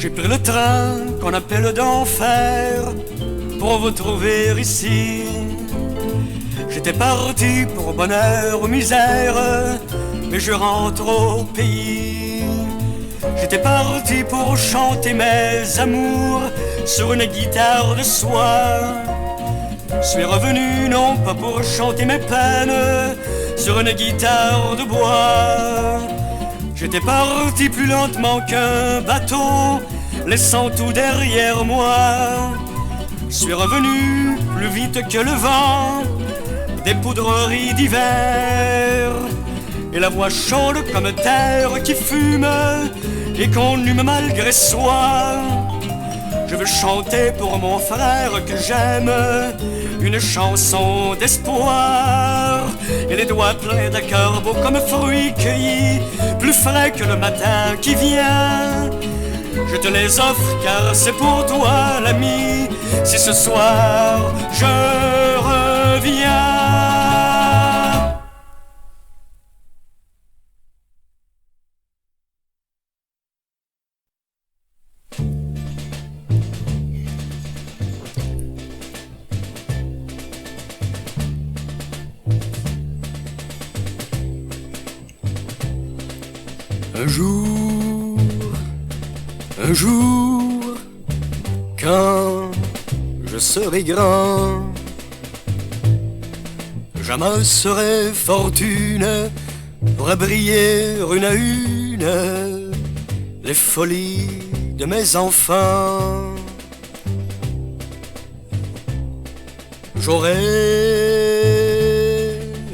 J'ai pris le train qu'on appelle d'enfer pour vous trouver ici. J'étais parti pour bonheur ou misère, mais je rentre au pays. J'étais parti pour chanter mes amours sur une guitare de soie. Je suis revenu non pas pour chanter mes peines sur une guitare de bois. J'étais parti plus lentement qu'un bateau, laissant tout derrière moi. Je suis revenu plus vite que le vent des poudreries d'hiver, et la voix chaude comme terre qui fume et qu'on hume malgré soi. Je veux chanter pour mon frère que j'aime une chanson d'espoir, et les doigts pleins d'accords beaux comme fruits cueillis, plus frais que le matin qui vient. Je te les offre car c'est pour toi l'ami, si ce soir je reviens. Un jour, quand je serai grand, j'amasserai fortune pour briller une à une les folies de mes enfants. J'aurai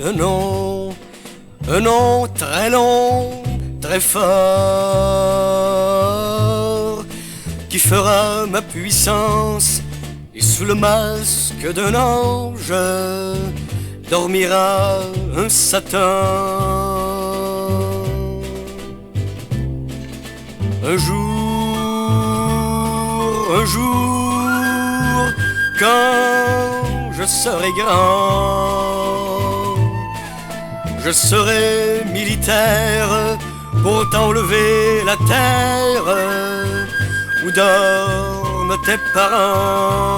un nom très long, très fort, qui fera ma puissance, et sous le masque d'un ange dormira un Satan. Un jour, quand je serai grand, je serai militaire pour t'enlever la terre où dorment tes parents.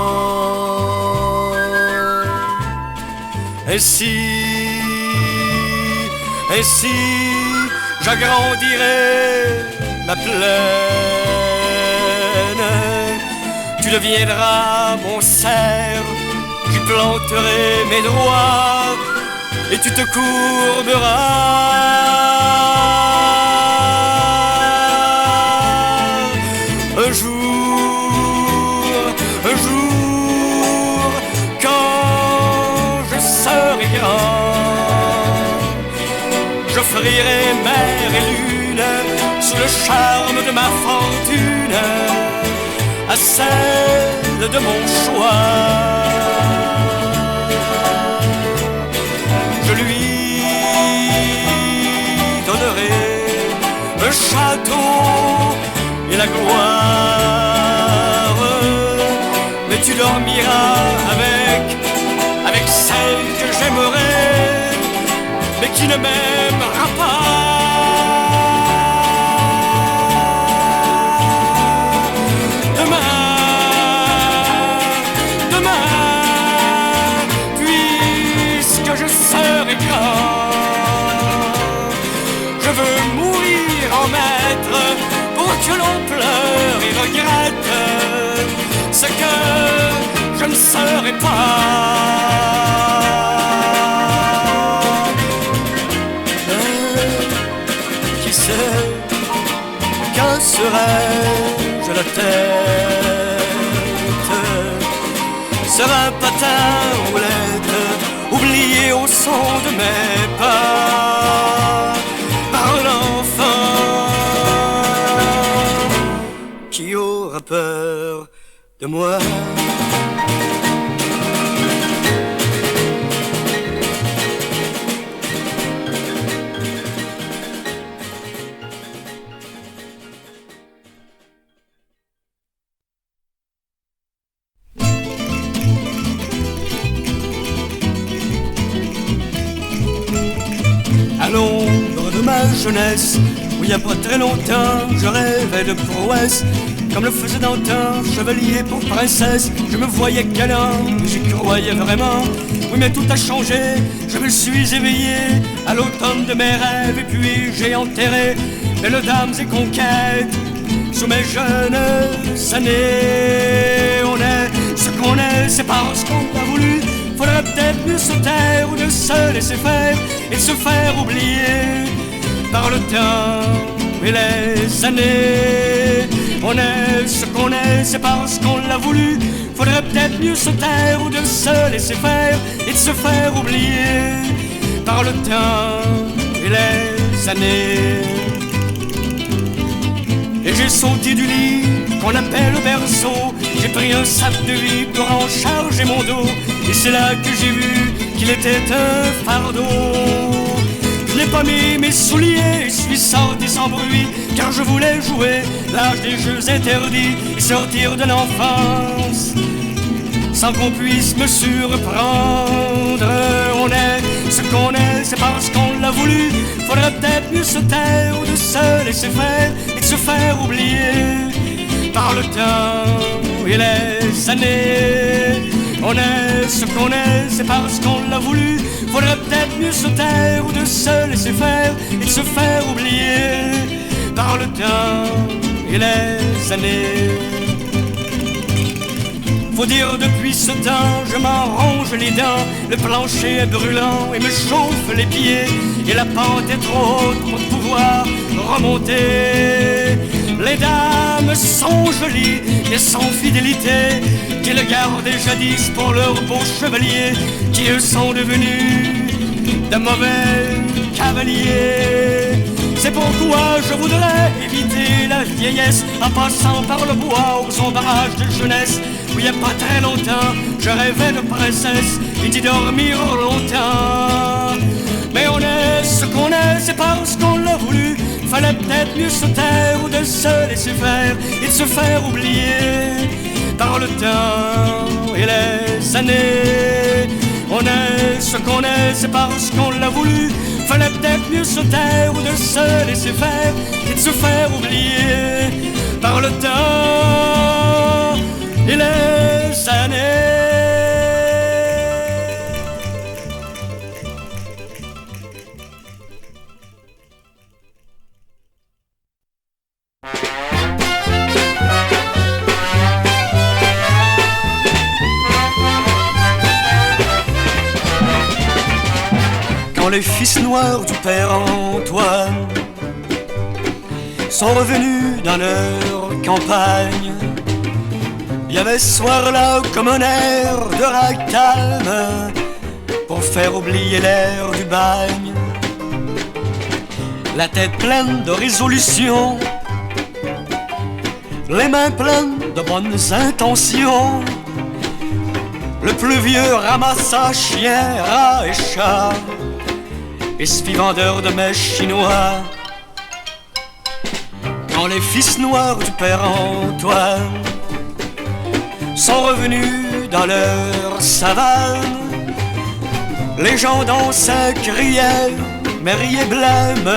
Ainsi, j'agrandirai ma plaine. Tu deviendras mon cerf, j'y planterai mes droits, et tu te courberas. Un jour, quand je serai grand, j'offrirai mer et lune sous le charme de ma fortune à celle de mon choix. Je lui donnerai un château et la gloire, mais tu dormiras avec celle que j'aimerais, mais qui ne m'aimera pas. Puisque je serai grand, je veux mourir en maître pour que l'on pleure et regrette ce que je ne serai pas. Qui sait, quand serai-je la tête? Sera un patin roulette oublié au son de mes pas par l'enfant qui aura peur de moi. À l'ombre de ma jeunesse, où il n'y a pas très longtemps, je rêvais de prouesse, comme le faisait d'antan, chevalier pour princesse. Je me voyais galant, j'y croyais vraiment. Oui mais tout a changé, je me suis éveillé à l'automne de mes rêves. Et puis j'ai enterré belles dames et conquêtes sous mes jeunes années. On est ce qu'on est, c'est parce qu'on l'a voulu. Faudrait peut-être mieux se taire ou de se laisser faire et de se faire oublier par le temps et les années. On est ce qu'on est, c'est parce qu'on l'a voulu. Faudrait peut-être mieux se taire ou de se laisser faire et de se faire oublier par le temps et les années. Et j'ai sauté du lit qu'on appelle le berceau. J'ai pris un sac de vie pour en charger mon dos. Et c'est là que j'ai vu qu'il était un fardeau. Je n'ai pas mis mes souliers et suis sorti sans bruit, car je voulais jouer l'âge des jeux interdits et sortir de l'enfance sans qu'on puisse me surprendre. On est ce qu'on est, c'est parce qu'on l'a voulu. Faudrait peut-être mieux se taire ou de se laisser faire et de se faire oublier par le temps et les années. On est ce qu'on est, c'est parce qu'on l'a voulu. Faudrait peut-être mieux se taire ou de se laisser faire et de se faire oublier par le temps et les années. Faut dire depuis ce temps, je m'en ronge les dents. Le plancher est brûlant et me chauffe les pieds. Et la pente est trop haute pour pouvoir remonter. Les dames sont jolies et sans fidélité, qu'ils gardaient jadis pour leurs beaux chevaliers, qui eux sont devenus de mauvais cavaliers. C'est pourquoi je voudrais éviter la vieillesse en passant par le bois aux ombrages de jeunesse, où il n'y a pas très longtemps je rêvais de princesse et d'y dormir longtemps. Mais on est ce qu'on est, c'est parce qu'on l'a voulu. Fallait peut-être mieux se taire ou de se laisser faire et de se faire oublier par le temps et les années. On est ce qu'on est, c'est parce qu'on l'a voulu. Fallait peut-être mieux se taire ou de se laisser faire et de se faire oublier par le temps et les années. Quand les fils noirs du père Antoine sont revenus dans leur campagne, il y avait ce soir-là comme un air de ragtime pour faire oublier l'air du bagne. La tête pleine de résolutions, les mains pleines de bonnes intentions, le plus vieux ramassa chien, rat et chat, et ce vendeur de mèches chinois. Quand les fils noirs du père Antoine sont revenus dans leur savane, les gens dansaient, criaient, mais riaient blême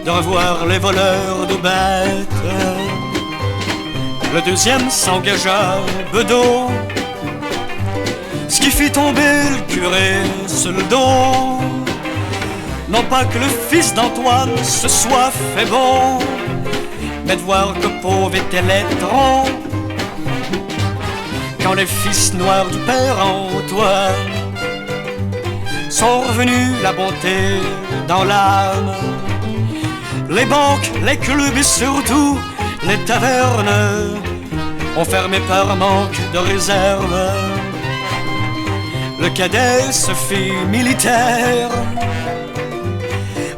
de revoir les voleurs de bêtes. Le deuxième s'engagea bedeau, ce qui fit tomber le curé sur le dos. Non pas que le fils d'Antoine se soit fait bon, mais de voir que pauvre était l'étron. Quand les fils noirs du père Antoine sont revenus la bonté dans l'âme, les banques, les clubs et surtout les tavernes ont fermé par manque de réserve. Le cadet se fit militaire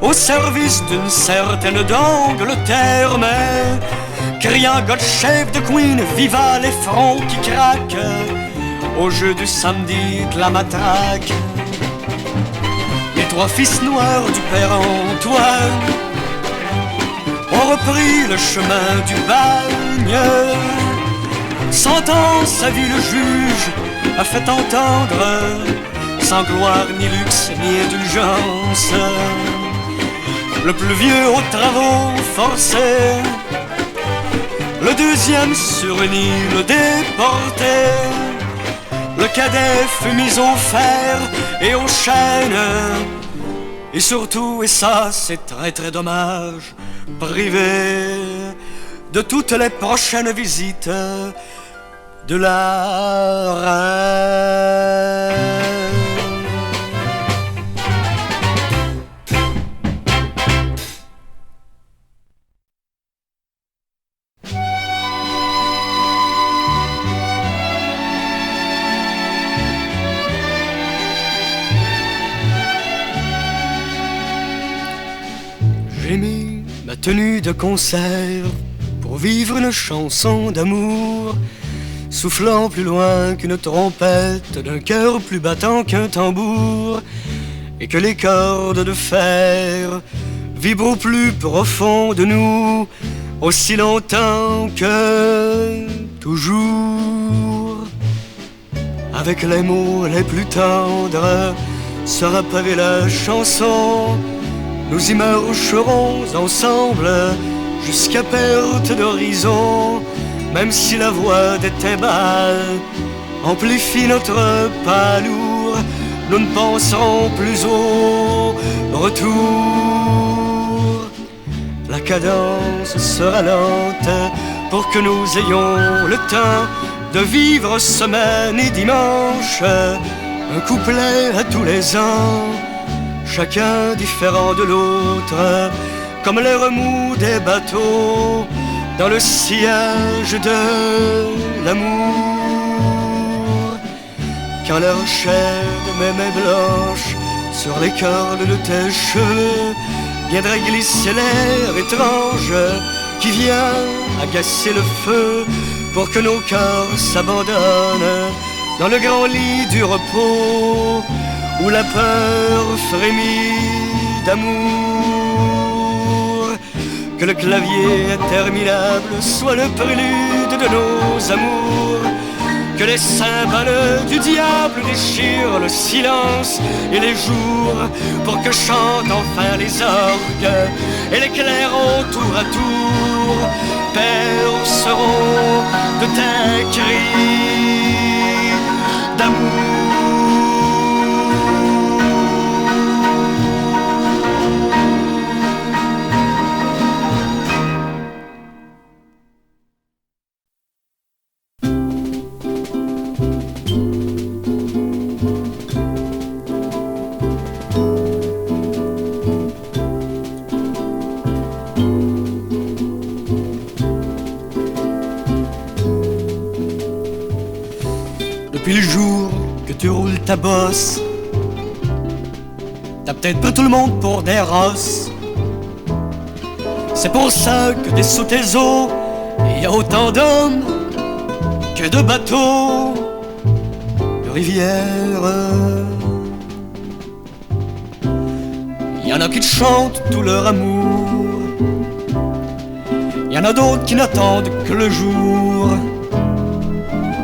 au service d'une certaine d'Angleterre, mais criant God Save the Queen, viva les fronts qui craquent au jeu du samedi de la matraque. Les trois fils noirs du père Antoine ont repris le chemin du bagne. Sentence, a vu le juge, a fait entendre, sans gloire ni luxe ni indulgence. Le plus vieux aux travaux forcés le deuxième sur une île déporté. Le cadet fut mis au fer et aux chaînes. Et surtout, et ça c'est très très dommage, privé de toutes les prochaines visites de la reine. J'ai mis ma tenue de concert pour vivre une chanson d'amour, soufflant plus loin qu'une trompette, d'un cœur plus battant qu'un tambour, et que les cordes de fer vibrent au plus profond de nous, aussi longtemps que toujours. Avec les mots les plus tendres sera pavée la chanson. Nous y marcherons ensemble jusqu'à perte d'horizon, même si la voix des timbales amplifie notre pas lourd. Nous ne penserons plus au retour. La cadence sera lente pour que nous ayons le temps de vivre semaine et dimanche, un couplet à tous les ans, chacun différent de l'autre, comme les remous des bateaux dans le sillage de l'amour. Quand leur chair de mes mains blanches sur les cordes de tes cheveux viendrait glisser l'air étrange qui vient agacer le feu, pour que nos cœurs s'abandonnent dans le grand lit du repos, où la peur frémit d'amour. Que le clavier interminable soit le prélude de nos amours, que les cymbales du diable déchirent le silence et les jours, pour que chantent enfin les orgues et les clairons tour à tour perceront de tes cris d'amour. Depuis le jour que tu roules ta bosse, t'as peut-être pris tout le monde pour des rosses. C'est pour ça que des sous tes eaux, il y a autant d'hommes que de bateaux, de rivières. Il y en a qui te chantent tout leur amour, il y en a d'autres qui n'attendent que le jour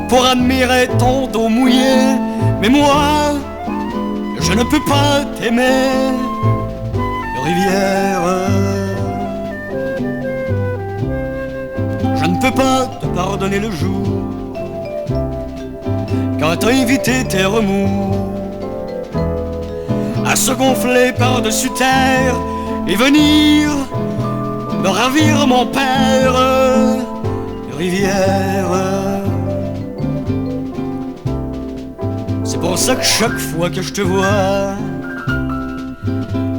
pour admirer ton dos mouillé. Mais moi, je ne peux pas t'aimer, rivière. Je ne peux pas te pardonner le jour quand t'as invité tes remous à se gonfler par-dessus terre et venir me ravir mon père, rivière. C'est pour ça que chaque fois que je te vois,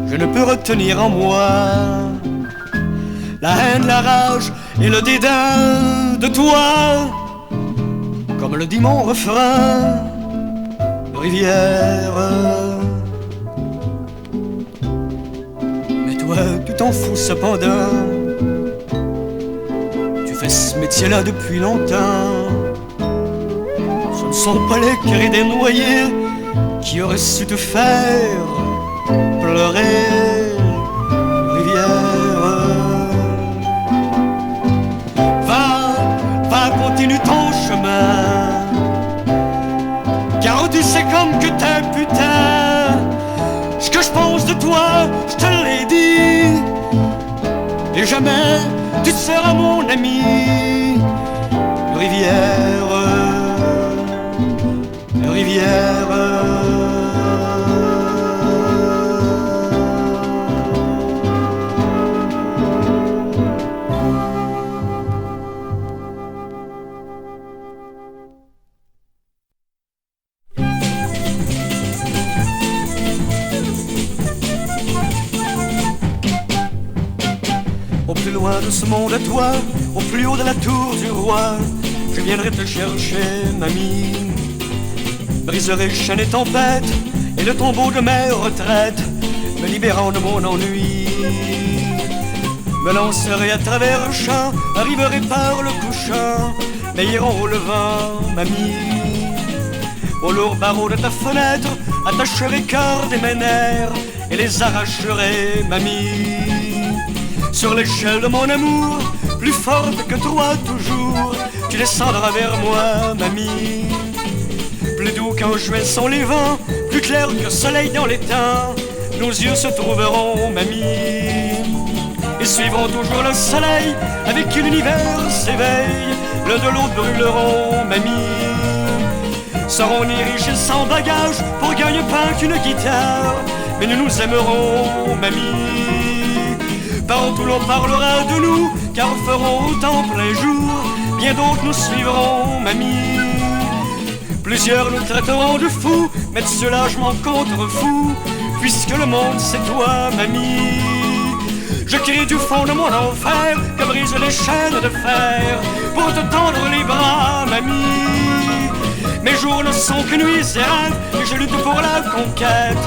je ne peux retenir en moi la haine, la rage et le dédain de toi. Comme le dit mon refrain, rivière. Mais toi, tu t'en fous cependant, tu fais ce métier-là depuis longtemps. Ce ne sont pas les cris des noyés qui auraient su te faire pleurer, rivière. Va, continue ton chemin, car tu sais comme que t'es putain. Ce que je pense de toi, je te l'ai dit, et jamais tu seras mon ami. rivière, rivière. Au plus loin de ce monde à toi, au plus haut de la tour du roi, je viendrai te chercher, mamie. Briserai chaînes et tempêtes, et le tombeau de mes retraites, me libérant de mon ennui. Me lancerai à travers le champ, arriverai par le couchant, veilleront au levant, mamie. Au lourd barreau de ta fenêtre, attacherai cordes et mes nerfs, et les arracherai, mamie. Sur l'échelle de mon amour, plus forte que toi toujours, tu descendras vers moi, mamie. Plus doux qu'en juin sont les vents, plus clair que le soleil dans les temps, nos yeux se trouveront, mamie. Et suivront toujours le soleil, avec qui l'univers s'éveille, l'un de l'autre brûleront, mamie. Serons ni riches et sans bagages, pour gagner pas qu'une guitare, mais nous nous aimerons, mamie. Partout l'on parlera de nous, car ferons autant plein jour, bien d'autres nous suivront, mamie. Plusieurs nous traiteront de fous, mais de cela je m'en contrefous, puisque le monde c'est toi, mamie. Je crie du fond de mon enfer, que brise les chaînes de fer, pour te tendre les bras, mamie. Mes jours ne sont que nuits et rêves, et je lutte pour la conquête,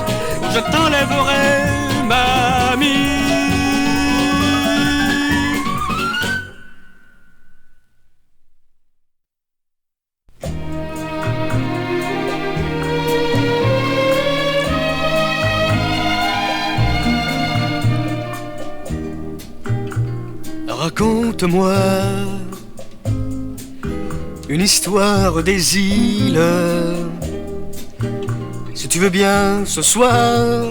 je t'enlèverai, mamie. Raconte-moi une histoire des îles, si tu veux bien ce soir,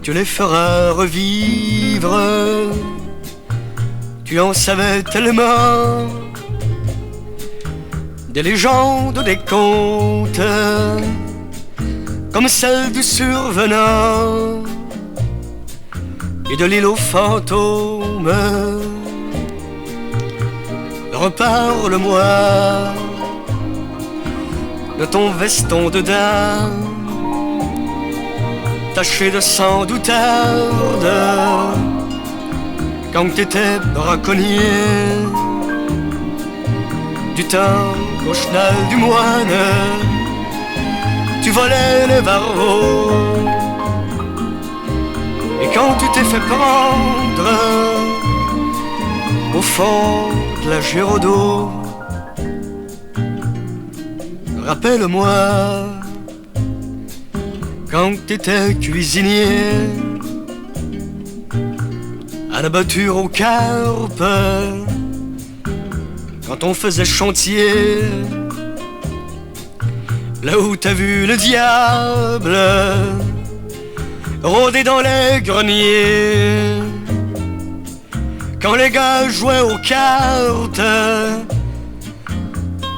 tu les feras revivre. Tu en savais tellement, des légendes, des contes, comme celle du survenant et de l'île aux fantômes. Reparle-moi de ton veston de dame, taché de sang d'outarde, quand t'étais braconnier, du temps qu'au chenal du moine, tu volais les barreaux. Et quand tu t'es fait prendre au fond de la Géraudot, rappelle-moi quand t'étais cuisinier à la batture aux carpes, quand on faisait chantier, là où t'as vu le diable rôder dans les greniers, quand les gars jouaient aux cartes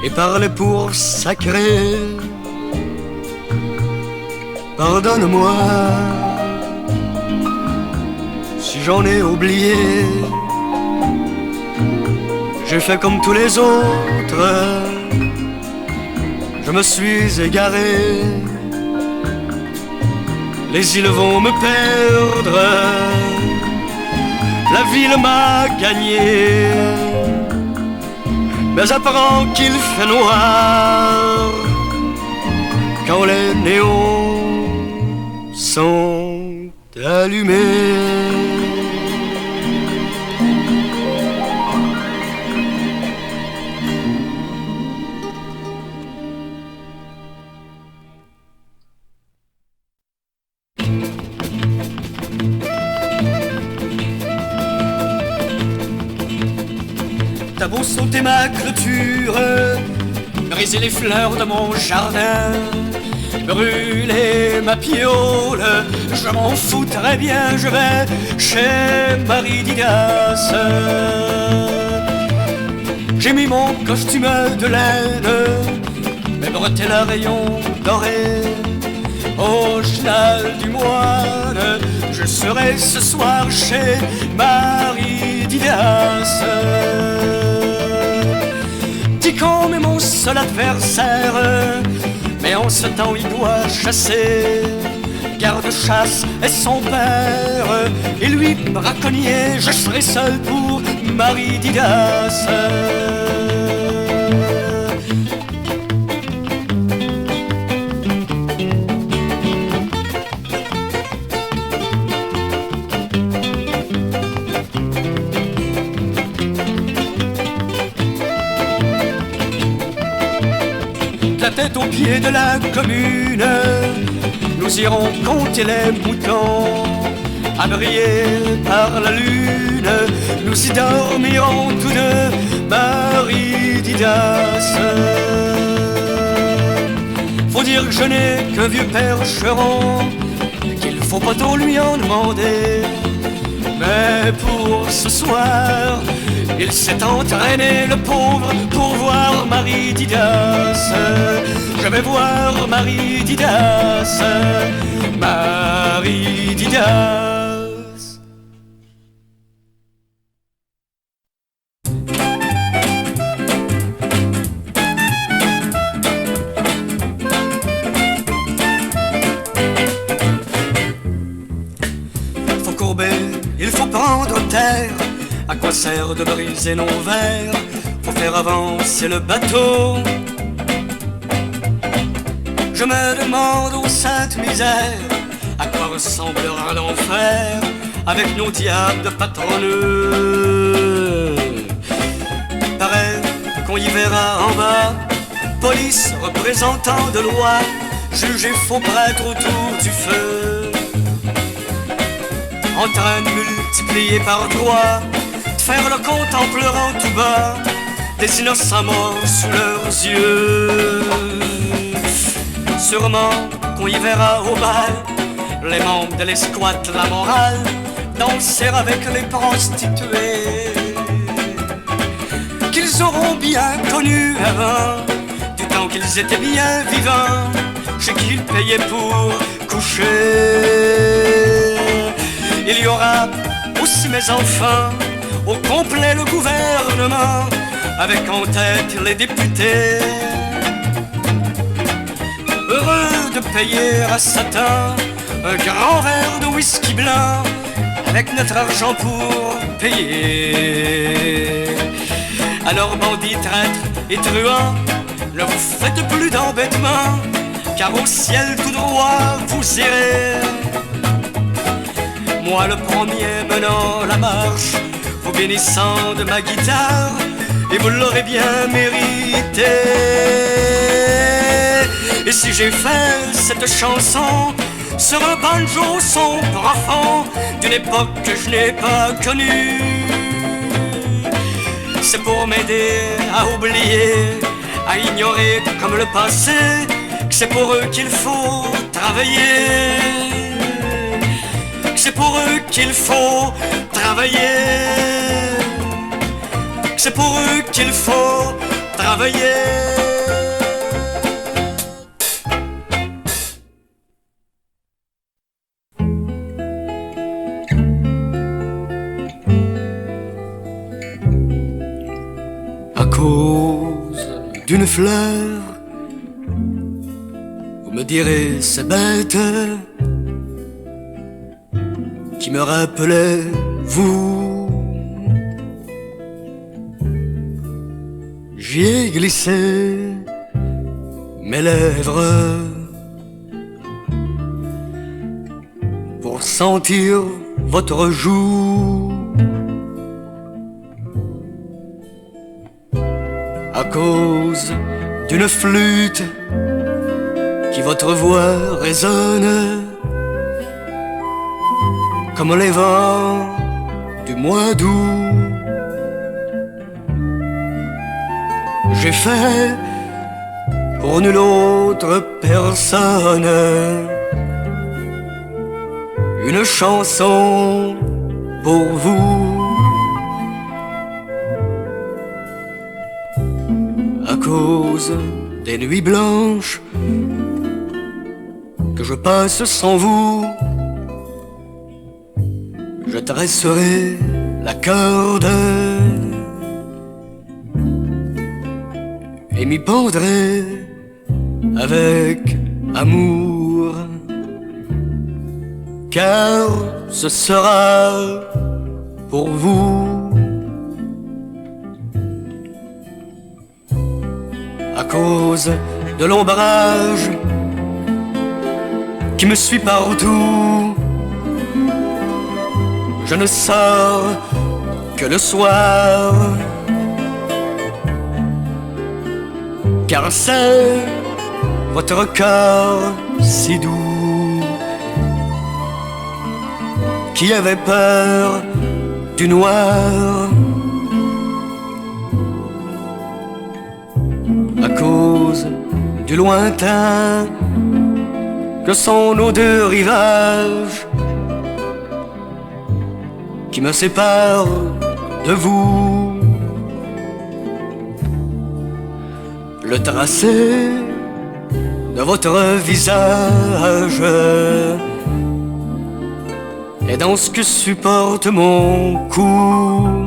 et parlaient pour sacrer. Pardonne-moi si j'en ai oublié, j'ai fait comme tous les autres, je me suis égaré. Les îles vont me perdre, la ville m'a gagné, mais apprends qu'il fait noir quand les néons sont allumés. T'as beau sauter ma clôture, briser les fleurs de mon jardin, brûler ma piole, je m'en fous très bien, je vais chez Marie Didas. J'ai mis mon costume de laine, mes bretelles à rayons dorés. Au chenal du moine, je serai ce soir chez Marie Didas. Ticon est mon seul adversaire, mais en ce temps il doit chasser. Garde-chasse est son père, et lui braconnier, je serai seul pour Marie Didas. La tête aux pieds de la commune, nous irons compter les moutons. Abriés par la lune, nous y dormirons tous deux, Marie Didas. Faut dire que je n'ai qu'un vieux percheron, qu'il faut pas trop lui en demander. Mais pour ce soir, il s'est entraîné, le pauvre, pour voir Marie Didas. Je vais voir Marie Didas, Marie Didas. Faut courber, il faut prendre terre. À quoi sert de briser nos verres? Faut faire avancer le bateau. Je me demande aux saintes misères à quoi ressemblera l'enfer avec nos diables de patronneux. Paraît qu'on y verra en bas police, représentant de loi, juge et faux prêtre autour du feu, en train de multiplier par trois, de faire le compte en pleurant tout bas des innocents morts sous leurs yeux. Sûrement qu'on y verra au bal les membres de l'escouade, la morale, danser avec les prostituées qu'ils auront bien connus avant, du temps qu'ils étaient bien vivants, chez qui ils payaient pour coucher. Il y aura aussi mes enfants, au complet le gouvernement, avec en tête les députés, heureux de payer à Satan un grand verre de whisky blanc, avec notre argent pour payer. Alors bandits, traîtres et truands, ne vous faites plus d'embêtements, car au ciel tout droit vous irez. Moi le premier menant la marche, vous bénissant de ma guitare, et vous l'aurez bien mérité. Et si j'ai fait cette chanson sur un banjo son profond d'une époque que je n'ai pas connue, c'est pour m'aider à oublier, à ignorer comme le passé, que c'est pour eux qu'il faut travailler, que c'est pour eux qu'il faut travailler, que c'est pour eux qu'il faut travailler. À cause d'une fleur, vous me direz c'est bête, qui me rappelait vous. J'y ai glissé mes lèvres pour sentir votre joue. À cause d'une flûte qui votre voix résonne comme les vents du mois d'août. J'ai fait pour nulle autre personne une chanson pour vous. cause des nuits blanches que je passe sans vous. Je dresserai la corde et m'y pendrai avec amour, car ce sera pour vous. À cause de l'ombrage qui me suit partout, je ne sors que le soir, car c'est votre corps si doux qui avait peur du noir. À cause du lointain que sont nos deux rivages, qui me séparent de vous. Le tracé de votre visage est dans ce que supporte mon cou.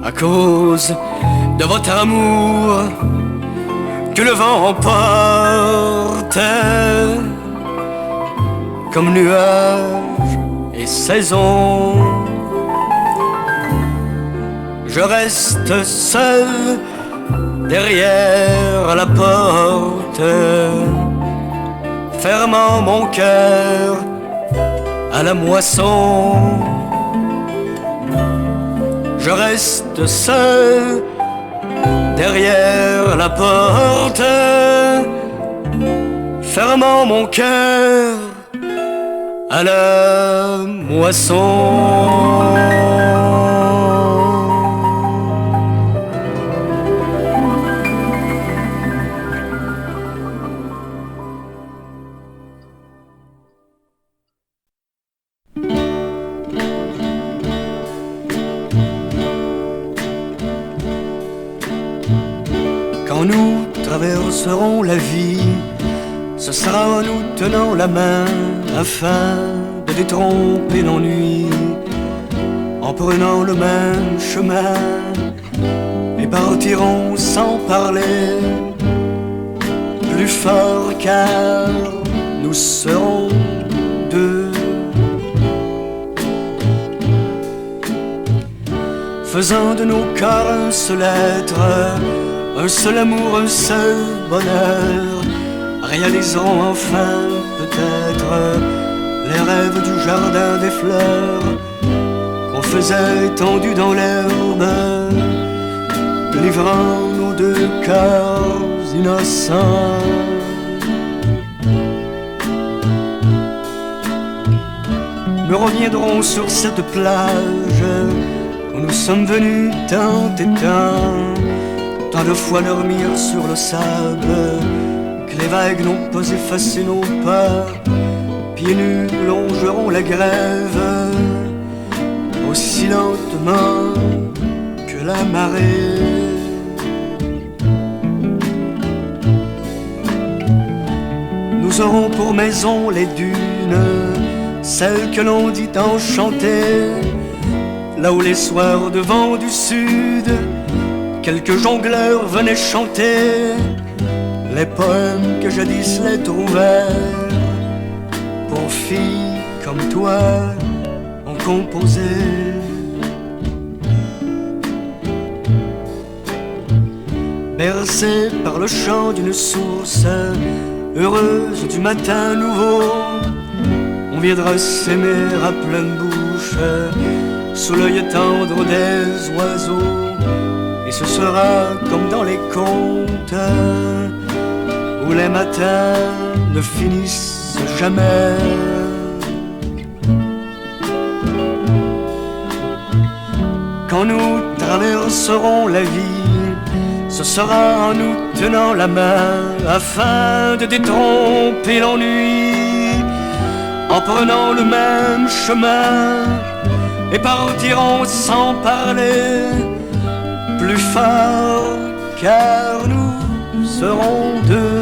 À cause de votre amour que le vent emporte comme nuage et saison, je reste seul derrière la porte, fermant mon cœur à la moisson. Je reste seul derrière la porte, fermant mon cœur à la moisson. Quand nous traverserons la vie, ce sera en nous tenant la main afin de détromper l'ennui, en prenant le même chemin et partirons sans parler, plus fort car nous serons deux, faisant de nos cœurs un seul être, un seul amour, un seul bonheur, réaliseront enfin peut-être les rêves du jardin des fleurs qu'on faisait étendus dans l'herbe, livrant nos deux cœurs innocents. Nous reviendrons sur cette plage où nous sommes venus tant et tant de fois dormir sur le sable, que les vagues n'ont pas effacé nos pas. Pieds nus longeront la grève aussi lentement que la marée. Nous aurons pour maison les dunes, celles que l'on dit enchantées, là où les soirs de vent du sud quelques jongleurs venaient chanter les poèmes que jadis les trouvèrent pour filles comme toi ont composé. Bercé par le chant d'une source, heureuse du matin nouveau, on viendra s'aimer à pleine bouche sous l'œil tendre des oiseaux. Et ce sera comme dans les contes où les matins ne finissent jamais. Quand nous traverserons la vie, ce sera en nous tenant la main afin de détromper l'ennui, en prenant le même chemin et partirons sans parler, plus fort car nous serons deux.